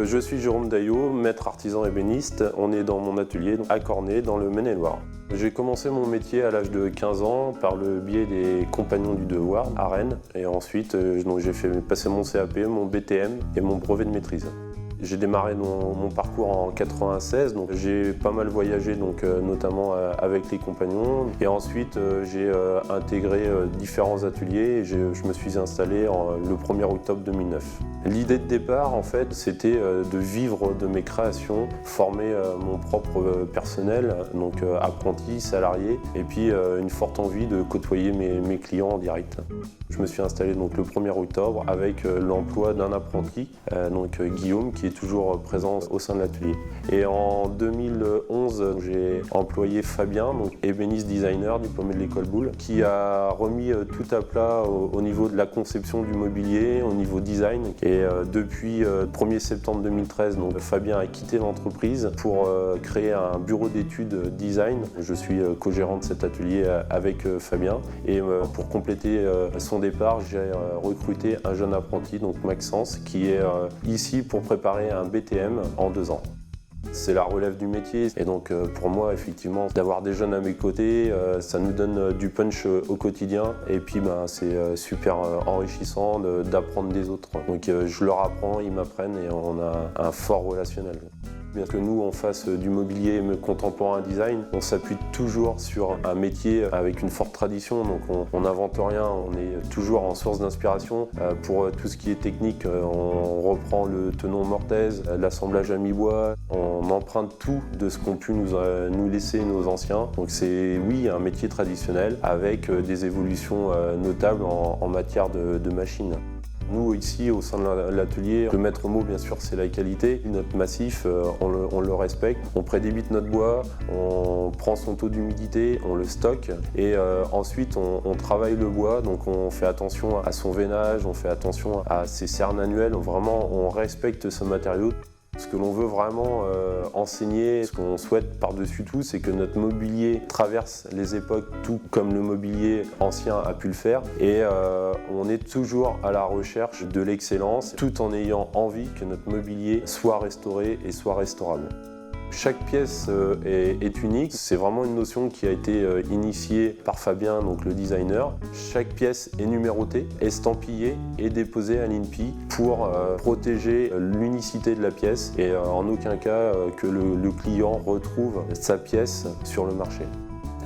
Je suis Jérôme Daillot, maître artisan ébéniste. On est dans mon atelier à Cornet, dans le Maine-et-Loire. J'ai commencé mon métier à l'âge de 15 ans par le biais des Compagnons du Devoir à Rennes. Et ensuite, j'ai fait passer mon CAP, mon BTM et mon brevet de maîtrise. J'ai démarré mon parcours en 96, donc j'ai pas mal voyagé, notamment avec les compagnons. Et ensuite, j'ai intégré différents ateliers et je me suis installé le 1er octobre 2009. L'idée de départ, en fait, c'était de vivre de mes créations, former mon propre personnel, donc apprenti, salarié, et puis une forte envie de côtoyer mes clients en direct. Je me suis installé donc le 1er octobre avec l'emploi d'un apprenti, Guillaume, qui est toujours présent au sein de l'atelier. Et en 2011, j'ai employé Fabien, donc ébéniste designer diplômé de l'école Boulle, qui a remis tout à plat au niveau de la conception du mobilier, au niveau design. Et depuis le 1er septembre 2013, donc, Fabien a quitté l'entreprise pour créer un bureau d'études design. Je suis co-gérant de cet atelier avec Fabien. Et pour compléter son départ, j'ai recruté un jeune apprenti, donc Maxence, qui est ici pour préparer un BTM en 2 ans. C'est la relève du métier et donc pour moi effectivement d'avoir des jeunes à mes côtés ça nous donne du punch au quotidien et puis c'est super enrichissant d'apprendre des autres. Donc je leur apprends, ils m'apprennent et on a un fort relationnel. Bien que nous on fasse du mobilier contemporain design, on s'appuie toujours sur un métier avec une forte tradition, donc on n'invente rien, on est toujours en source d'inspiration. Pour tout ce qui est technique, on reprend le tenon Mortez, l'assemblage à mi-bois, on emprunte tout de ce qu'ont pu nous laisser nos anciens. Donc c'est oui un métier traditionnel avec des évolutions notables en matière de machines. Nous, ici, au sein de l'atelier, le maître mot, bien sûr, c'est la qualité. Notre massif, on le respecte. On prédébite notre bois, on prend son taux d'humidité, on le stocke et ensuite, on travaille le bois. Donc, on fait attention à son veinage, on fait attention à ses cernes annuelles. Vraiment, on respecte ce matériau. Ce que l'on veut vraiment enseigner, ce qu'on souhaite par-dessus tout, c'est que notre mobilier traverse les époques tout comme le mobilier ancien a pu le faire. Et on est toujours à la recherche de l'excellence, tout en ayant envie que notre mobilier soit restauré et soit restaurable. Chaque pièce est unique, c'est vraiment une notion qui a été initiée par Fabien, donc le designer. Chaque pièce est numérotée, estampillée et déposée à l'INPI pour protéger l'unicité de la pièce et en aucun cas que le client retrouve sa pièce sur le marché.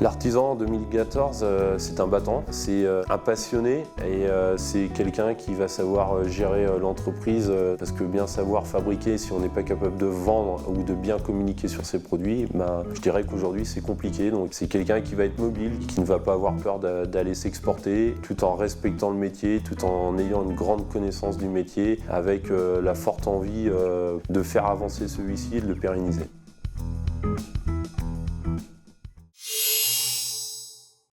L'artisan en 2014, c'est un battant, c'est un passionné et c'est quelqu'un qui va savoir gérer l'entreprise parce que bien savoir fabriquer, si on n'est pas capable de vendre ou de bien communiquer sur ses produits, je dirais qu'aujourd'hui c'est compliqué. Donc c'est quelqu'un qui va être mobile, qui ne va pas avoir peur d'aller s'exporter tout en respectant le métier, tout en ayant une grande connaissance du métier avec la forte envie de faire avancer celui-ci et de le pérenniser.